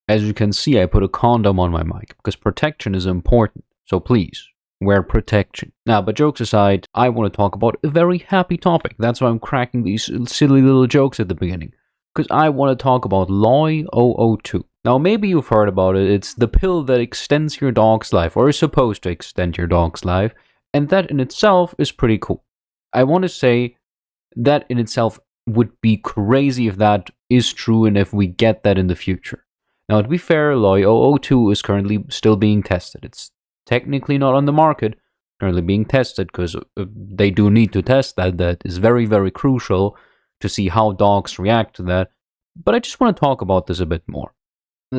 As you can see, I put a condom on my mic because protection is important. So please, wear protection. Now, but jokes aside, I want to talk about a very happy topic. That's why I'm cracking these silly little jokes at the beginning. Because I want to talk about LOY-002. Now, maybe you've heard about it. It's the pill that extends your dog's life, or is supposed to extend your dog's life, and that in itself is pretty cool. I want to say that in itself would be crazy if that is true and if we get that in the future. Now, to be fair, LOY-002 is currently still being tested. It's technically not on the market, currently being tested, because they do need to test that. That is very, very crucial to see how dogs react to that. But I just want to talk about this a bit more.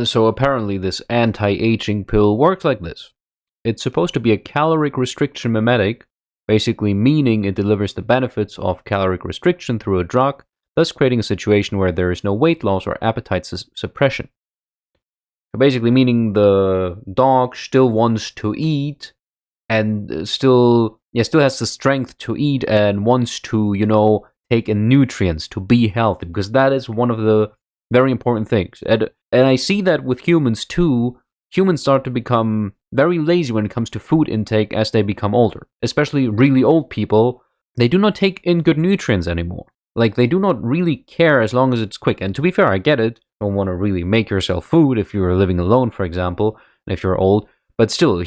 So apparently this anti-aging pill works like this. It's supposed to be a caloric restriction mimetic, basically meaning it delivers the benefits of caloric restriction through a drug, thus creating a situation where there is no weight loss or appetite suppression. So basically meaning the dog still wants to eat and still has the strength to eat and wants to, take in nutrients to be healthy, because that is one of the very important things. And I see that with humans too. Humans start to become very lazy when it comes to food intake as they become older. Especially really old people, they do not take in good nutrients anymore. Like, they do not really care as long as it's quick. And to be fair, I get it. You don't want to really make yourself food if you're living alone, for example, and if you're old. But still,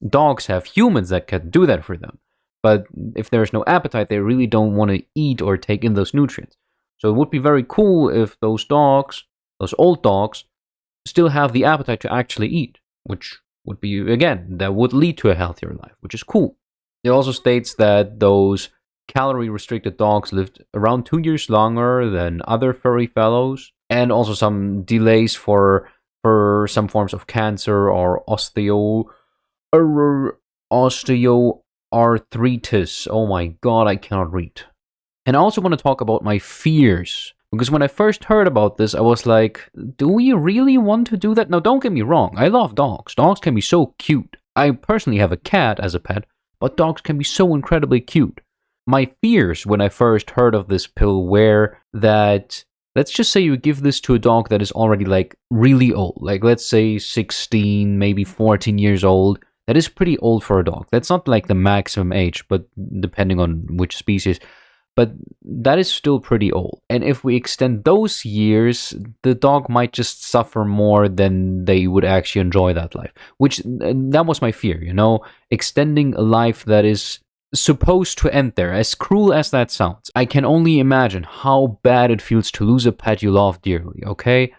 dogs have humans that can do that for them. But if there's no appetite, they really don't want to eat or take in those nutrients. So it would be very cool if those old dogs, still have the appetite to actually eat, which would be, again, that would lead to a healthier life, which is cool. It also states that those calorie-restricted dogs lived around 2 years longer than other furry fellows, and also some delays for some forms of cancer or osteoarthritis. Oh my god, I cannot read. And I also want to talk about my fears. Because when I first heard about this, I was like, do we really want to do that? Now, don't get me wrong. I love dogs. Dogs can be so cute. I personally have a cat as a pet, but dogs can be so incredibly cute. My fears when I first heard of this pill were that, let's just say you give this to a dog that is already like really old. Like, let's say 16, maybe 14 years old. That is pretty old for a dog. That's not like the maximum age, but depending on which species. But that is still pretty old. And if we extend those years, the dog might just suffer more than they would actually enjoy that life. Which, that was my fear, extending a life that is supposed to end there. As cruel as that sounds, I can only imagine how bad it feels to lose a pet you love dearly, okay?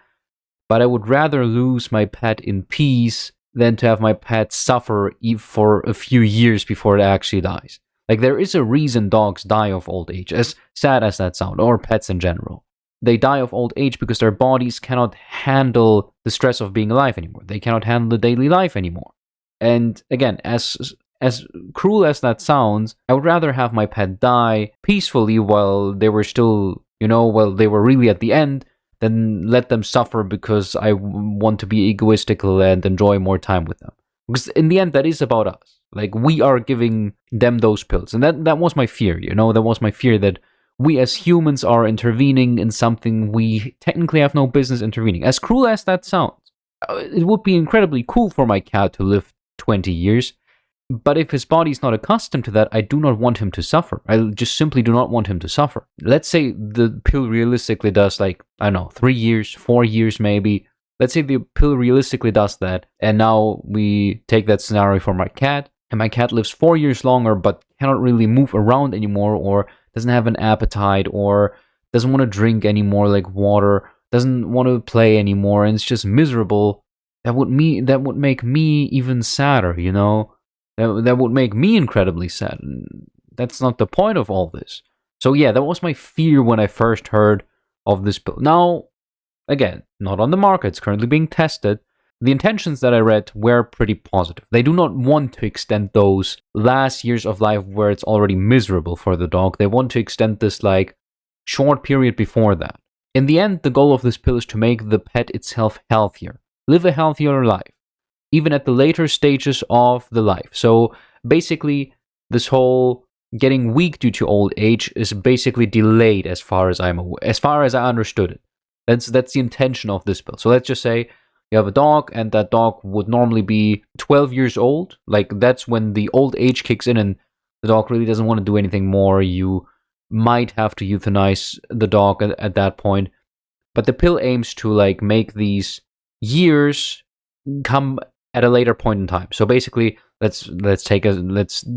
But I would rather lose my pet in peace than to have my pet suffer for a few years before it actually dies. Like, there is a reason dogs die of old age, as sad as that sounds, or pets in general. They die of old age because their bodies cannot handle the stress of being alive anymore. They cannot handle the daily life anymore. And again, as cruel as that sounds, I would rather have my pet die peacefully while they were still, while they were really at the end, than let them suffer because I want to be egoistical and enjoy more time with them. Because in the end, that is about us. Like, we are giving them those pills. And that was my fear, That was my fear, that we as humans are intervening in something we technically have no business intervening. As cruel as that sounds, it would be incredibly cool for my cat to live 20 years. But if his body's not accustomed to that, I do not want him to suffer. I just simply do not want him to suffer. Let's say the pill realistically does, 3 years, 4 years maybe. Let's say the pill realistically does that, and now we take that scenario for my cat, and my cat lives 4 years longer but cannot really move around anymore, or doesn't have an appetite, or doesn't want to drink anymore like water, doesn't want to play anymore, and it's just miserable. That would make me even sadder, That would make me incredibly sad. That's not the point of all this. So yeah, that was my fear when I first heard of this pill. Now, again, not on the market, it's currently being tested. The intentions that I read were pretty positive. They do not want to extend those last years of life where it's already miserable for the dog. They want to extend this, short period before that. In the end, the goal of this pill is to make the pet itself healthier. Live a healthier life, even at the later stages of the life. So basically, this whole getting weak due to old age is basically delayed as far as I understood it. That's the intention of this pill. So let's just say you have a dog, and that dog would normally be 12 years old. Like, that's when the old age kicks in, and the dog really doesn't want to do anything more. You might have to euthanize the dog at that point. But the pill aims to like make these years come at a later point in time. So basically, let's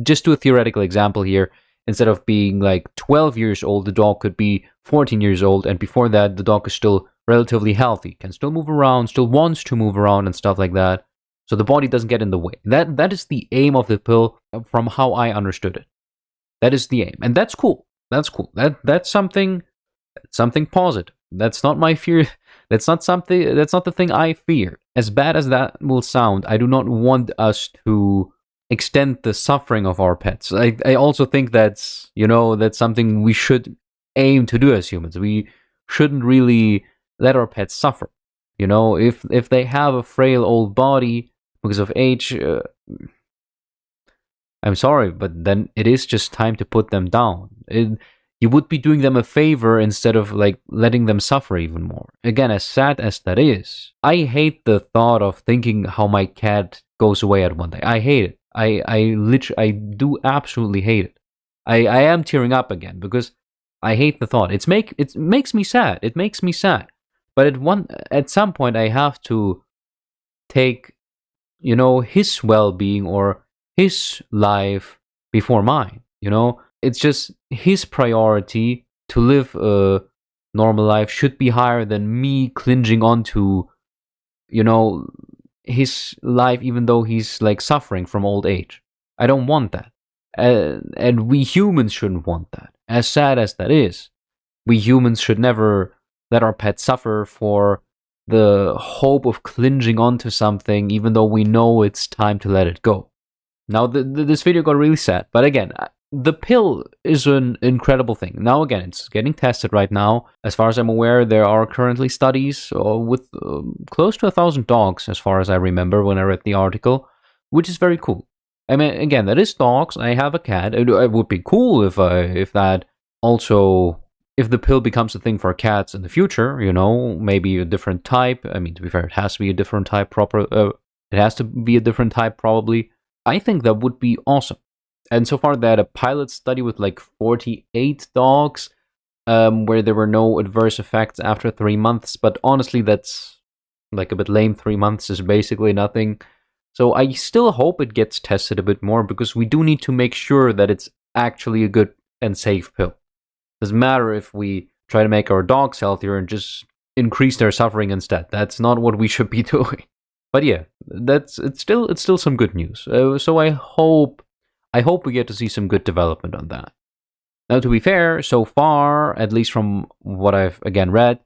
just do a theoretical example here. Instead of being like 12 years old, the dog could be 14 years old, and before that, the dog is still relatively healthy, can still move around, still wants to move around and stuff like that. So the body doesn't get in the way. That is the aim of the pill, from how I understood it. That is the aim, and that's cool. That's cool. That's something positive. That's not my fear. That's not the thing I fear. As bad as that will sound, I do not want us to extend the suffering of our pets. I also think that's something we should aim to do as humans. We shouldn't really let our pets suffer. If they have a frail old body because of age, I'm sorry, but then it is just time to put them down. You would be doing them a favor instead of like letting them suffer even more. Again, as sad as that is, I hate the thought of thinking how my cat goes away at one day. I hate it. I do absolutely hate it. I am tearing up again because I hate the thought. It makes me sad. It makes me sad. But at some point I have to take, his well-being or his life before mine. It's just his priority to live a normal life should be higher than me clinging onto, his life, even though he's like suffering from old age. I don't want that. And we humans shouldn't want that. As sad as that is, we humans should never let our pets suffer for the hope of clinging onto something, even though we know it's time to let it go. Now, this video got really sad, but again, the pill is an incredible thing. Now, again, it's getting tested right now. As far as I'm aware, there are currently studies with close to 1,000 dogs, as far as I remember when I read the article, which is very cool. I mean, again, that is dogs. I have a cat. It would be cool if the pill becomes a thing for cats in the future. Maybe a different type. I mean, to be fair, it has to be a different type. It has to be a different type, probably. I think that would be awesome. And so far, they had a pilot study with like 48 dogs, where there were no adverse effects after 3 months. But honestly, that's like a bit lame. 3 months is basically nothing. So I still hope it gets tested a bit more, because we do need to make sure that it's actually a good and safe pill. Doesn't matter if we try to make our dogs healthier and just increase their suffering instead. That's not what we should be doing. But yeah, it's still some good news. So I hope we get to see some good development on that. Now, to be fair, so far, at least from what I've again read,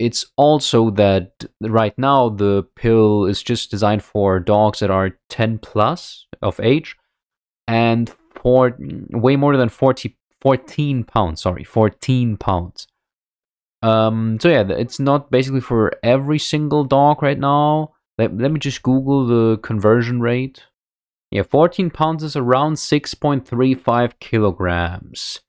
it's also that right now the pill is just designed for dogs that are 10 plus of age and for way more than 14 pounds. Sorry, 14 pounds. So yeah, it's not basically for every single dog right now. Let me just Google the conversion rate. Yeah, 14 pounds is around 6.35 kilograms.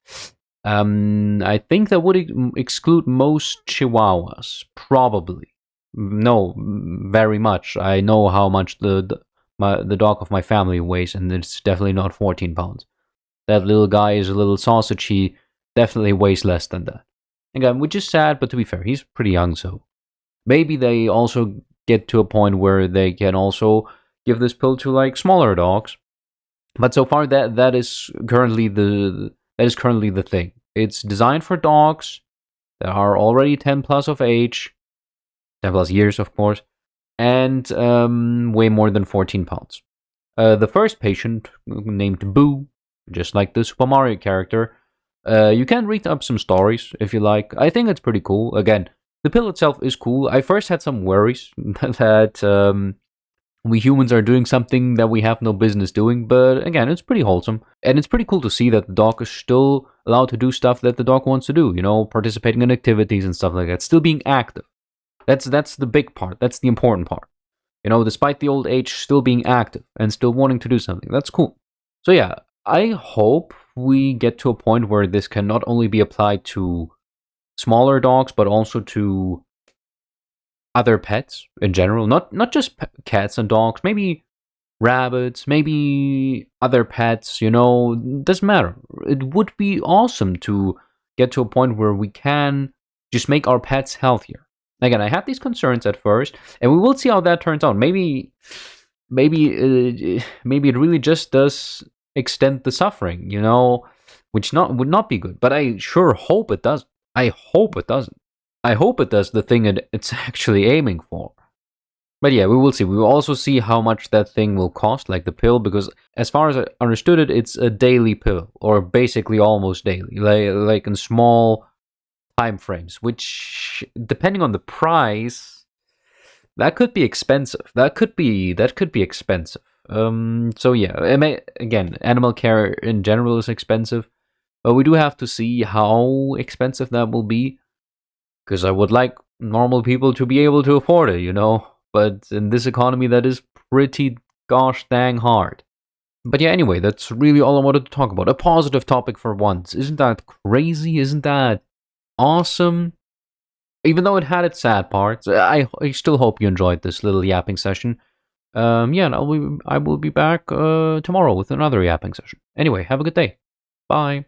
I think that would exclude most Chihuahuas, probably. No, very much. I know how much the dog of my family weighs, and it's definitely not 14 pounds. That little guy is a little sausage. He definitely weighs less than that. Again, which is sad, but to be fair, he's pretty young, so maybe they also get to a point where they can also give this pill to like smaller dogs. But so far, that is currently the thing. It's designed for dogs that are already 10 plus of age, 10 plus years, of course, and weigh more than 14 pounds. The first patient, named Boo, just like the Super Mario character, you can read up some stories if you like. I think it's pretty cool. Again, the pill itself is cool. I first had some worries that we humans are doing something that we have no business doing, but again, it's pretty wholesome. And it's pretty cool to see that the dog is still allowed to do stuff that the dog wants to do, participating in activities and stuff like that, still being active. That's the big part. That's the important part. Despite the old age, still being active and still wanting to do something. That's cool. So yeah, I hope we get to a point where this can not only be applied to smaller dogs, but also to other pets in general. Not just cats and dogs. Maybe rabbits. Maybe other pets. Doesn't matter. It would be awesome to get to a point where we can just make our pets healthier. Again, I had these concerns at first, and we will see how that turns out. Maybe it really just does extend the suffering, which would not be good. But I sure hope it does. I hope it doesn't. I hope it does the thing it's actually aiming for. But yeah, we will see. We will also see how much that thing will cost, like the pill, because as far as I understood it, it's a daily pill, or basically almost daily, like in small time frames, which, depending on the price, that could be expensive. That could be expensive. So yeah, again, animal care in general is expensive, but we do have to see how expensive that will be, because I would like normal people to be able to afford it. But in this economy, that is pretty gosh dang hard. But yeah, anyway, that's really all I wanted to talk about. A positive topic for once. Isn't that crazy? Isn't that awesome? Even though it had its sad parts, I still hope you enjoyed this little yapping session. Yeah, and I will be back tomorrow with another yapping session. Anyway, have a good day. Bye.